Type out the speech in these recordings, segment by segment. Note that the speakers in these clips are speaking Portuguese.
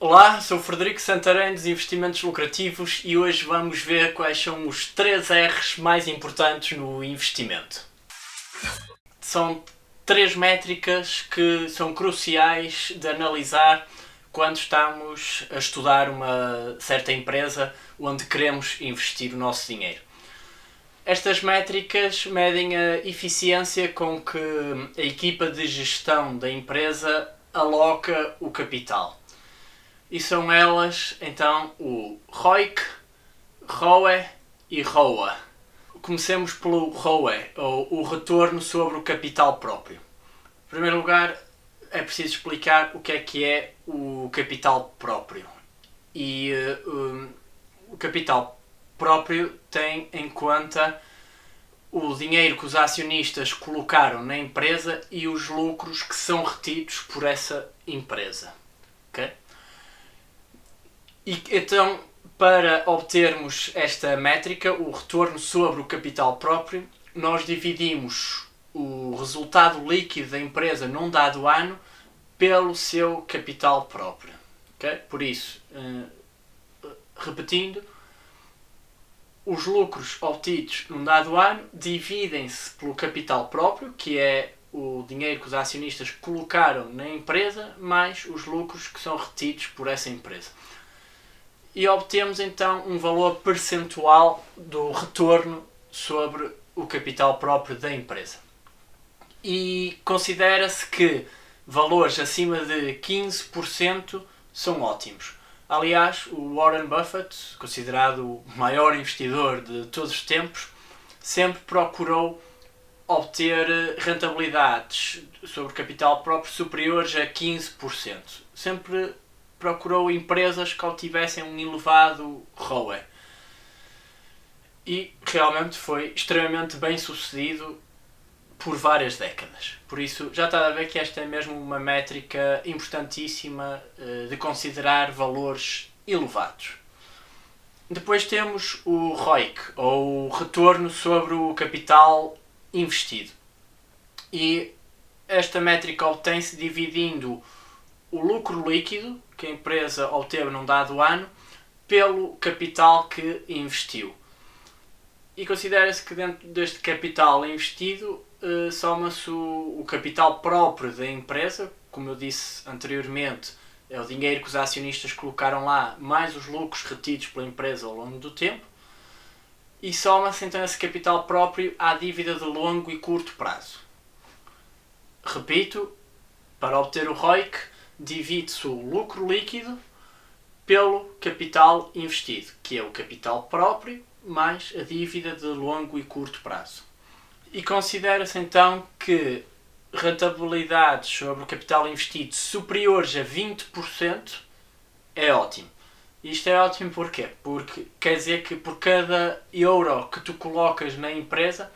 Olá, sou o Frederico Santarém dos Investimentos Lucrativos e hoje vamos ver quais são os 3 R's mais importantes no investimento. São 3 métricas que são cruciais de analisar quando estamos a estudar uma certa empresa onde queremos investir o nosso dinheiro. Estas métricas medem a eficiência com que a equipa de gestão da empresa aloca o capital. E são elas, então, o ROIC, ROE e ROA. Comecemos pelo ROE, ou o retorno sobre o capital próprio. Em primeiro lugar, é preciso explicar o que é o capital próprio. E o capital próprio tem em conta o dinheiro que os acionistas colocaram na empresa e os lucros que são retidos por essa empresa. Okay? E então, para obtermos esta métrica, o retorno sobre o capital próprio, nós dividimos o resultado líquido da empresa num dado ano pelo seu capital próprio. Okay? Por isso, repetindo, os lucros obtidos num dado ano dividem-se pelo capital próprio, que é o dinheiro que os acionistas colocaram na empresa, mais os lucros que são retidos por essa empresa. E obtemos então um valor percentual do retorno sobre o capital próprio da empresa. E considera-se que valores acima de 15% são ótimos. Aliás, o Warren Buffett, considerado o maior investidor de todos os tempos, sempre procurou obter rentabilidades sobre capital próprio superiores a 15%. Sempre procurou empresas que obtivessem um elevado ROE. E realmente foi extremamente bem sucedido por várias décadas. Por isso, já está a ver que esta é mesmo uma métrica importantíssima de considerar valores elevados. Depois temos o ROIC, ou o retorno sobre o capital investido. E esta métrica obtém-se dividindo o lucro líquido que a empresa obteve num dado ano pelo capital que investiu. E considera-se que dentro deste capital investido soma-se o capital próprio da empresa, como eu disse anteriormente, é o dinheiro que os acionistas colocaram lá, mais os lucros retidos pela empresa ao longo do tempo, e soma-se então esse capital próprio à dívida de longo e curto prazo. Repito, para obter o ROIC, divide-se o lucro líquido pelo capital investido, que é o capital próprio mais a dívida de longo e curto prazo. E considera-se então que rentabilidades sobre o capital investido superiores a 20% é ótimo. Isto é ótimo porquê? Porque quer dizer que por cada euro que tu colocas na empresa,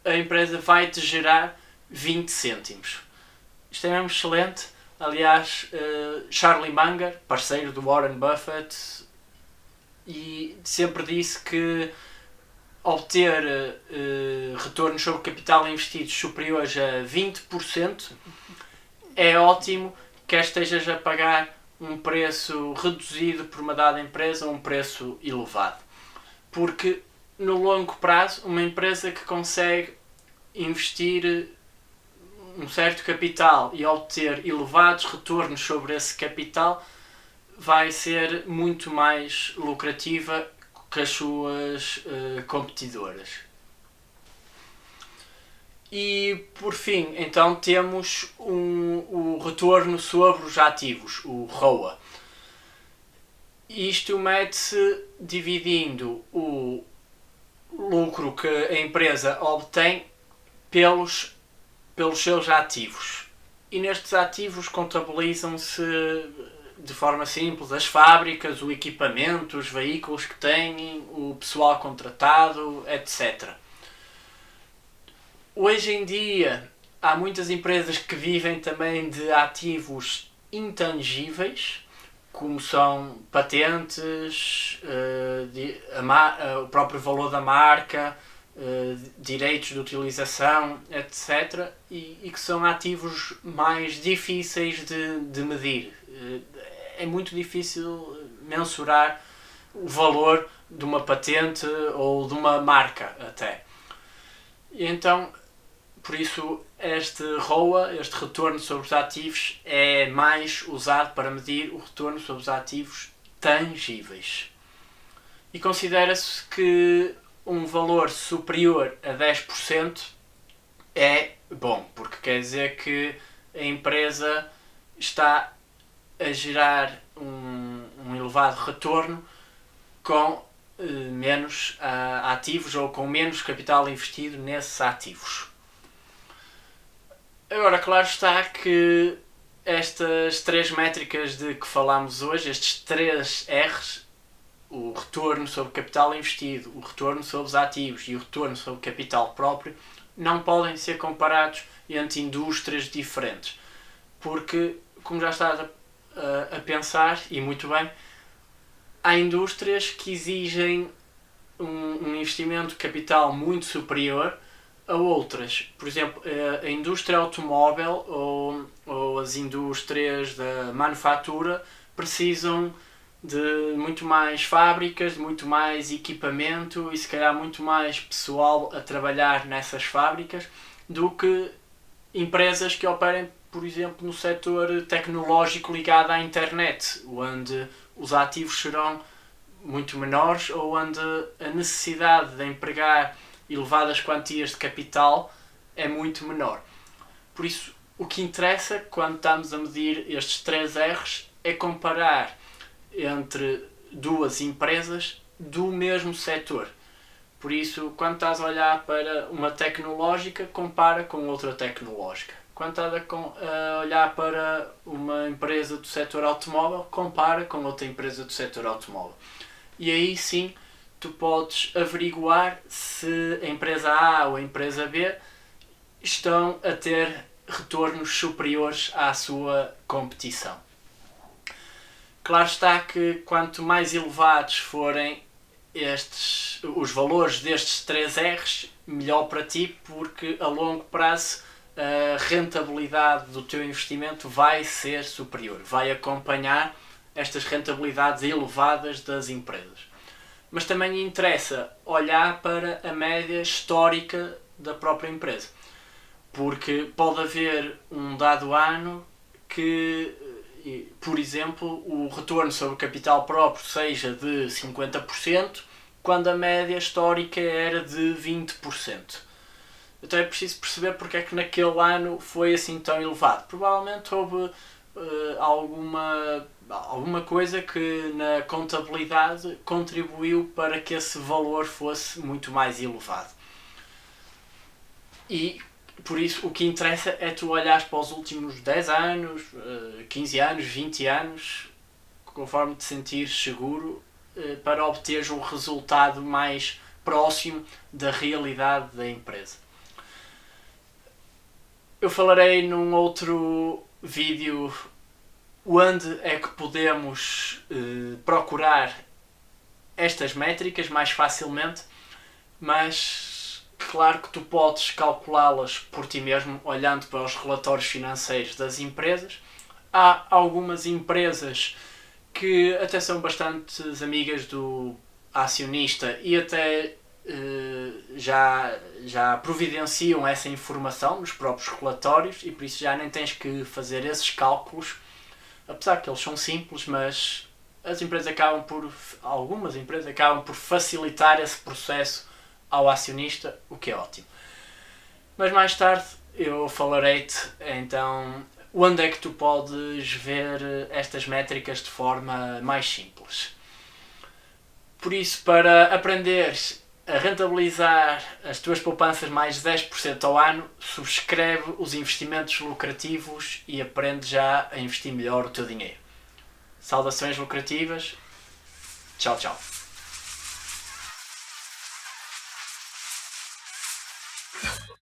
a empresa vai-te gerar 20 cêntimos. Isto é mesmo excelente. Aliás, Charlie Munger, parceiro do Warren Buffett, e sempre disse que obter retornos sobre capital investido superiores a 20% é ótimo, quer estejas a pagar um preço reduzido por uma dada empresa ou um preço elevado. Porque no longo prazo, uma empresa que consegue investir um certo capital e obter elevados retornos sobre esse capital vai ser muito mais lucrativa que as suas competidoras. E por fim, então temos o retorno sobre os ativos, o ROA. Isto mede-se dividindo o lucro que a empresa obtém pelos seus ativos. E nestes ativos contabilizam-se de forma simples as fábricas, o equipamento, os veículos que têm, o pessoal contratado, etc. Hoje em dia há muitas empresas que vivem também de ativos intangíveis, como são patentes, o próprio valor da marca, direitos de utilização, etc. E que são ativos mais difíceis de medir. é muito difícil mensurar o valor de uma patente ou de uma marca até. E então, por isso, este ROA, este retorno sobre os ativos, é mais usado para medir o retorno sobre os ativos tangíveis. E considera-se que um valor superior a 10% é bom, porque quer dizer que a empresa está a gerar um elevado retorno com menos ativos ou com menos capital investido nesses ativos. Agora, claro está que estas três métricas de que falámos hoje, estes 3 R's, o retorno sobre capital investido, o retorno sobre os ativos e o retorno sobre capital próprio, não podem ser comparados entre indústrias diferentes. Porque, como já estás a pensar, e muito bem, há indústrias que exigem um investimento de capital muito superior a outras. Por exemplo, a indústria automóvel ou as indústrias da manufatura precisam de muito mais fábricas, de muito mais equipamento e se calhar muito mais pessoal a trabalhar nessas fábricas do que empresas que operem, por exemplo, no setor tecnológico ligado à internet, onde os ativos serão muito menores ou onde a necessidade de empregar elevadas quantias de capital é muito menor. Por isso, o que interessa quando estamos a medir estes 3 R's é comparar entre duas empresas do mesmo setor. Por isso, quando estás a olhar para uma tecnológica, compara com outra tecnológica. Quando estás a olhar para uma empresa do setor automóvel, compara com outra empresa do setor automóvel. E aí sim, tu podes averiguar se a empresa A ou a empresa B estão a ter retornos superiores à sua competição. Claro está que quanto mais elevados forem os valores destes 3 R's, melhor para ti, porque a longo prazo a rentabilidade do teu investimento vai ser superior, vai acompanhar estas rentabilidades elevadas das empresas. Mas também interessa olhar para a média histórica da própria empresa, porque pode haver um dado ano que, por exemplo, o retorno sobre o capital próprio seja de 50%, quando a média histórica era de 20%. Então é preciso perceber porque é que naquele ano foi assim tão elevado. Provavelmente houve alguma coisa que na contabilidade contribuiu para que esse valor fosse muito mais elevado. E por isso o que interessa é tu olhares para os últimos 10 anos, 15 anos, 20 anos, conforme te sentires seguro, para obteres um resultado mais próximo da realidade da empresa. Eu falarei num outro vídeo onde é que podemos procurar estas métricas mais facilmente, mas claro que tu podes calculá-las por ti mesmo olhando para os relatórios financeiros das empresas. Há algumas empresas que até são bastante amigas do acionista e até já providenciam essa informação nos próprios relatórios e por isso já nem tens que fazer esses cálculos, apesar que eles são simples, mas algumas empresas acabam por facilitar esse processo ao acionista, o que é ótimo. Mas mais tarde eu falarei-te então onde é que tu podes ver estas métricas de forma mais simples. Por isso, para aprenderes a rentabilizar as tuas poupanças mais de 10% ao ano, subscreve os investimentos lucrativos e aprende já a investir melhor o teu dinheiro. Saudações lucrativas. Tchau, tchau.